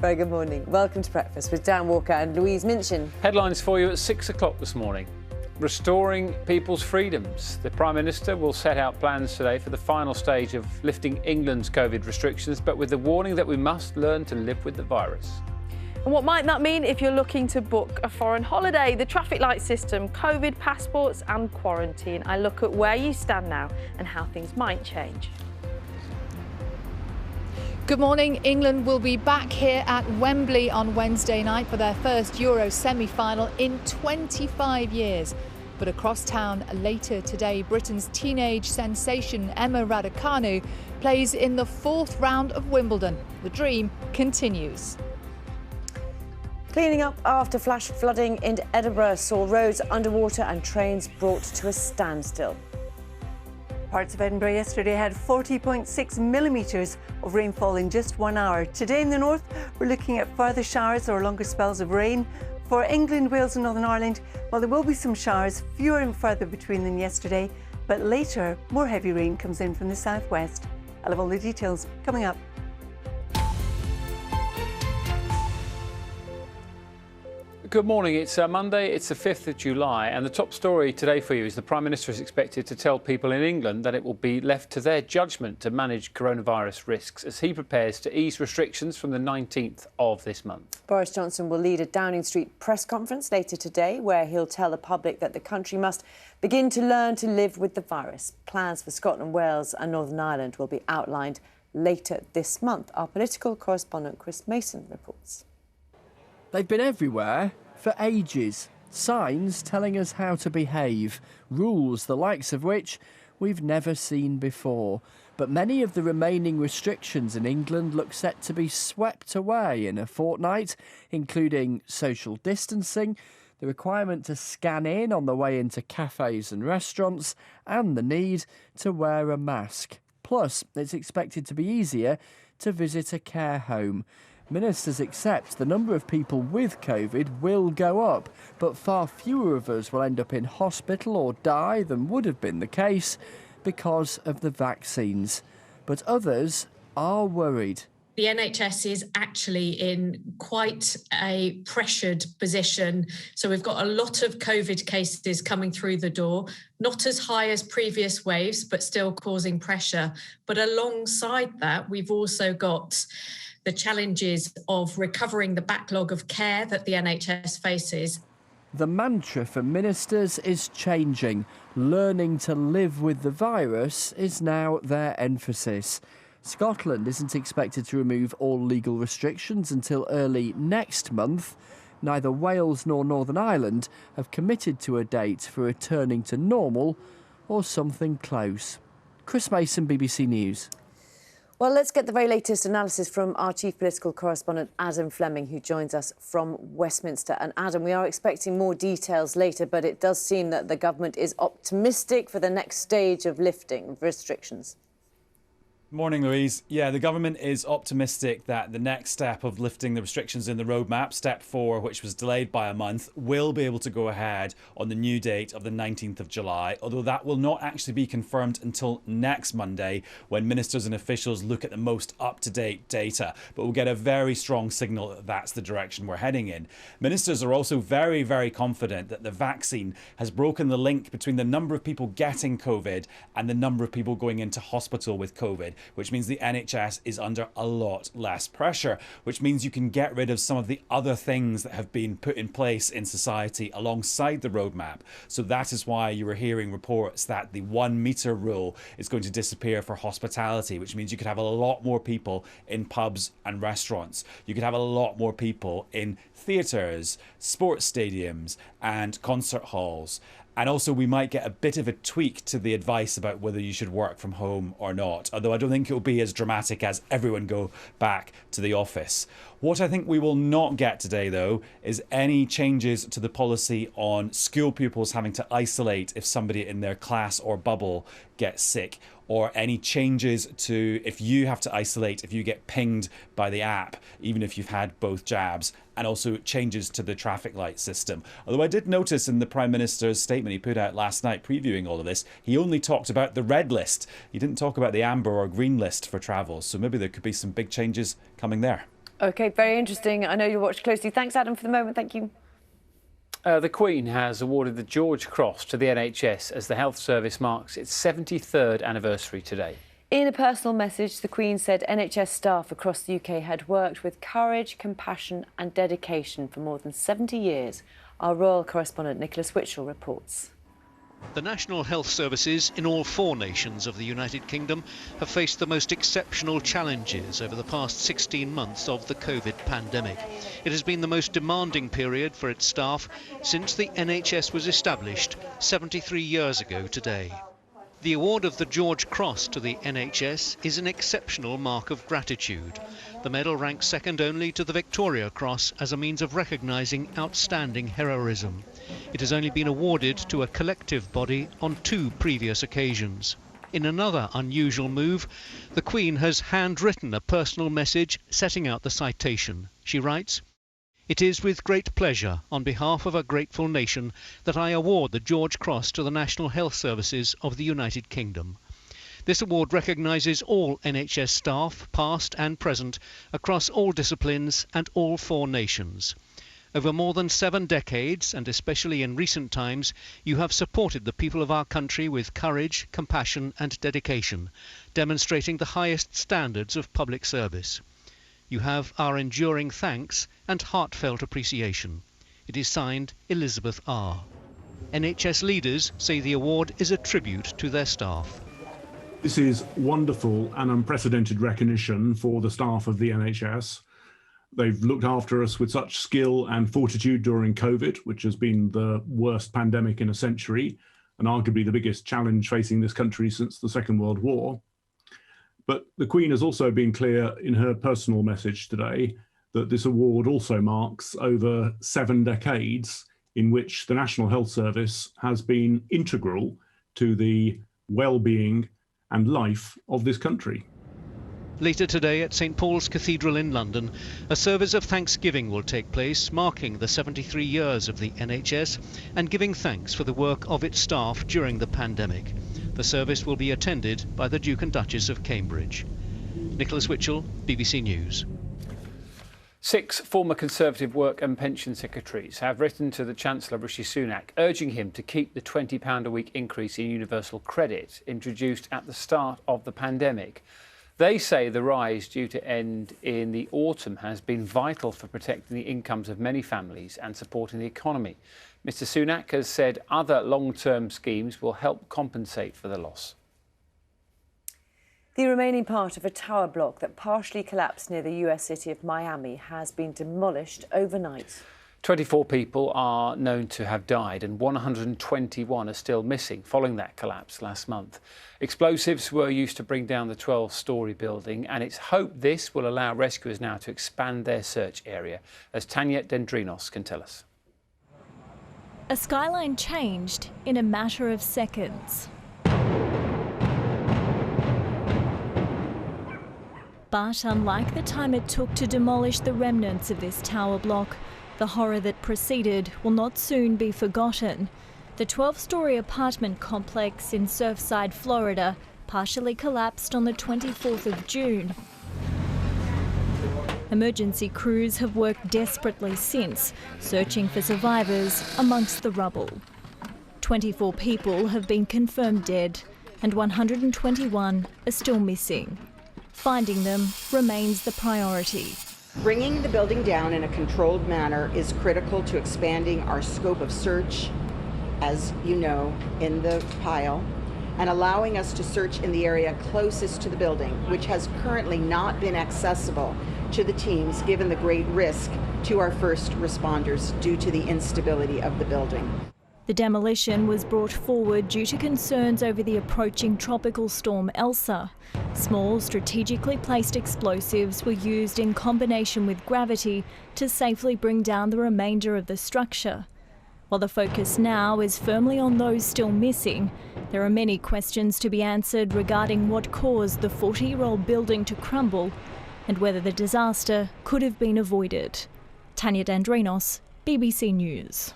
Very good morning. Welcome to Breakfast with Dan Walker and Louise Minchin. Headlines for you at 6 o'clock this morning. Restoring people's freedoms. The Prime Minister will set out plans today for the final stage of lifting England's COVID restrictions, but with the warning that we must learn to live with the virus. And what might that mean if you're looking to book a foreign holiday? The traffic light system, COVID passports and quarantine. I look at where you stand now and how things might change. Good morning. England will be back here at Wembley on Wednesday night for their first Euro semi-final in 25 years. But across town later today, Britain's teenage sensation Emma Raducanu plays in the fourth round of Wimbledon. The dream continues. Cleaning up after flash flooding in Edinburgh saw roads underwater and trains brought to a standstill. Parts of Edinburgh yesterday had 40.6 millimetres of rainfall in just 1 hour. Today in the north, we're looking at further showers or longer spells of rain. For England, Wales and Northern Ireland, well, there will be some showers, fewer and further between than yesterday, but later, more heavy rain comes in from the southwest. I'll have all the details coming up. Good morning. It's Monday, it's the 5th of July, and the top story today for you is the Prime Minister is expected to tell people in England that it will be left to their judgment to manage coronavirus risks as he prepares to ease restrictions from the 19th of this month. Boris Johnson will lead a Downing Street press conference later today where he'll tell the public that the country must begin to learn to live with the virus. Plans for Scotland, Wales and Northern Ireland will be outlined later this month. Our political correspondent Chris Mason reports. They've been everywhere for ages. Signs telling us how to behave, rules the likes of which we've never seen before. But many of the remaining restrictions in England look set to be swept away in a fortnight, including social distancing, the requirement to scan in on the way into cafes and restaurants, and the need to wear a mask. Plus, it's expected to be easier to visit a care home. Ministers accept the number of people with COVID will go up, but far fewer of us will end up in hospital or die than would have been the case because of the vaccines. But others are worried. The NHS is actually in quite a pressured position. So we've got a lot of COVID cases coming through the door, not as high as previous waves, but still causing pressure. But alongside that, we've also got the challenges of recovering the backlog of care that the NHS faces. The mantra for ministers is changing. Learning to live with the virus is now their emphasis. Scotland isn't expected to remove all legal restrictions until early next month. Neither Wales nor Northern Ireland have committed to a date for returning to normal or something close. Chris Mason, BBC News. Well, let's get the very latest analysis from our chief political correspondent, Adam Fleming, who joins us from Westminster. And Adam, we are expecting more details later, but it does seem that the government is optimistic for the next stage of lifting of restrictions. Morning, Louise. Yeah, the government is optimistic that the next step of lifting the restrictions in the roadmap, step 4, which was delayed by a month, will be able to go ahead on the new date of the 19th of July, although that will not actually be confirmed until next Monday when ministers and officials look at the most up-to-date data. But we'll get a very strong signal that that's the direction we're heading in. Ministers are also very, very confident that the vaccine has broken the link between the number of people getting COVID and the number of people going into hospital with COVID, which means the NHS is under a lot less pressure, which means you can get rid of some of the other things that have been put in place in society alongside the roadmap. So that is why you were hearing reports that the 1 metre rule is going to disappear for hospitality, which means you could have a lot more people in pubs and restaurants. You could have a lot more people in theatres, sports stadiums and concert halls. And also we might get a bit of a tweak to the advice about whether you should work from home or not, although I don't think it will be as dramatic as everyone go back to the office. What I think we will not get today, though, is any changes to the policy on school pupils having to isolate if somebody in their class or bubble gets sick, or any changes to if you have to isolate if you get pinged by the app, even if you've had both jabs, and also changes to the traffic light system. Although I did notice in the Prime Minister's statement he put out last night previewing all of this, he only talked about the red list. He didn't talk about the amber or green list for travel, so maybe there could be some big changes coming there. OK, very interesting. I know you'll watch closely. Thanks, Adam, for the moment. Thank you. The Queen has awarded the George Cross to the NHS as the health service marks its 73rd anniversary today. In a personal message, the Queen said NHS staff across the UK had worked with courage, compassion and dedication for more than 70 years. Our royal correspondent Nicholas Witchell reports. The National Health Services in all 4 nations of the United Kingdom have faced the most exceptional challenges over the past 16 months of the COVID pandemic. It has been the most demanding period for its staff since the NHS was established 73 years ago today. The award of the George Cross to the NHS is an exceptional mark of gratitude. The medal ranks second only to the Victoria Cross as a means of recognising outstanding heroism. It has only been awarded to a collective body on 2 previous occasions. In another unusual move, the Queen has handwritten a personal message setting out the citation. She writes, "It is with great pleasure, on behalf of a grateful nation, that I award the George Cross to the National Health Services of the United Kingdom. This award recognises all NHS staff, past and present, across all disciplines and all 4 nations. Over more than 7 decades, and especially in recent times, you have supported the people of our country with courage, compassion and dedication, demonstrating the highest standards of public service. You have our enduring thanks and heartfelt appreciation." It is signed Elizabeth R. NHS leaders say the award is a tribute to their staff. This is wonderful and unprecedented recognition for the staff of the NHS. They've looked after us with such skill and fortitude during COVID, which has been the worst pandemic in a century, and arguably the biggest challenge facing this country since the Second World War. But the Queen has also been clear in her personal message today that this award also marks over 7 decades in which the National Health Service has been integral to the well-being and life of this country. Later today at St Paul's Cathedral in London, a service of thanksgiving will take place, marking the 73 years of the NHS and giving thanks for the work of its staff during the pandemic. The service will be attended by the Duke and Duchess of Cambridge. Nicholas Witchell, BBC News. 6 former Conservative Work and Pension Secretaries have written to the Chancellor Rishi Sunak urging him to keep the £20 a week increase in universal credit introduced at the start of the pandemic. They say the rise due to end in the autumn has been vital for protecting the incomes of many families and supporting the economy. Mr Sunak has said other long-term schemes will help compensate for the loss. The remaining part of a tower block that partially collapsed near the US city of Miami has been demolished overnight. 24 people are known to have died and 121 are still missing following that collapse last month. Explosives were used to bring down the 12-storey building, and it's hoped this will allow rescuers now to expand their search area, as Tanya Dendrinos can tell us. A skyline changed in a matter of seconds. But unlike the time it took to demolish the remnants of this tower block, the horror that preceded will not soon be forgotten. The 12-storey apartment complex in Surfside, Florida, partially collapsed on the 24th of June. Emergency crews have worked desperately since, searching for survivors amongst the rubble. 24 people have been confirmed dead, and 121 are still missing. Finding them remains the priority. Bringing the building down in a controlled manner is critical to expanding our scope of search, as you know, in the pile, and allowing us to search in the area closest to the building, which has currently not been accessible to the teams given the great risk to our first responders due to the instability of the building. The demolition was brought forward due to concerns over the approaching tropical storm Elsa. Small, strategically placed explosives were used in combination with gravity to safely bring down the remainder of the structure. While the focus now is firmly on those still missing, there are many questions to be answered regarding what caused the 40-year-old building to crumble and whether the disaster could have been avoided. Tanya Dendrinos, BBC News.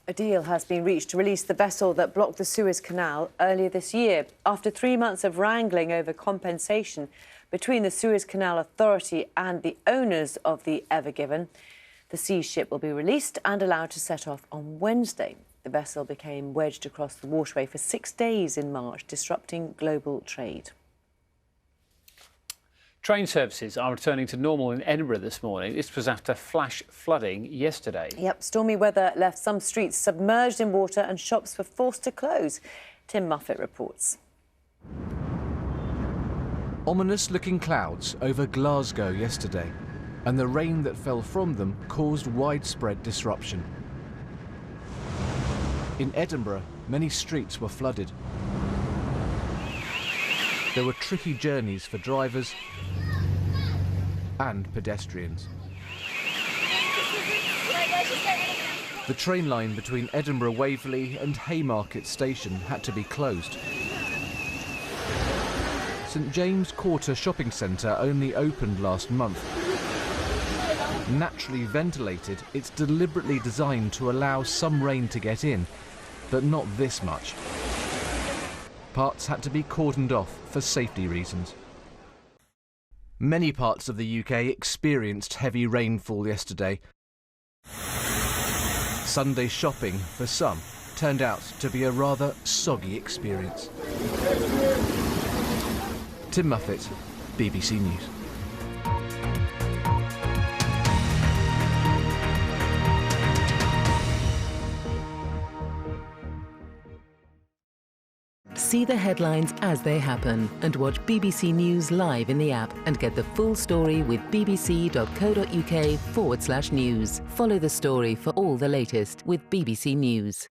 A deal has been reached to release the vessel that blocked the Suez Canal earlier this year. After 3 months of wrangling over compensation, between the Suez Canal Authority and the owners of the Ever Given. The seized ship will be released and allowed to set off on Wednesday. The vessel became wedged across the waterway for 6 days in March, disrupting global trade. Train services are returning to normal in Edinburgh this morning. This was after flash flooding yesterday. Yep, stormy weather left some streets submerged in water and shops were forced to close. Tim Muffet reports. Ominous-looking clouds over Glasgow yesterday, and the rain that fell from them caused widespread disruption. In Edinburgh, many streets were flooded. There were tricky journeys for drivers and pedestrians. The train line between Edinburgh Waverley and Haymarket Station had to be closed. St James Quarter Shopping Centre only opened last month. Naturally ventilated, it's deliberately designed to allow some rain to get in, but not this much. Parts had to be cordoned off for safety reasons. Many parts of the UK experienced heavy rainfall yesterday. Sunday shopping, for some, turned out to be a rather soggy experience. Tim Muffet, BBC News. See the headlines as they happen and watch BBC News live in the app and get the full story with bbc.co.uk/news. Follow the story for all the latest with BBC News.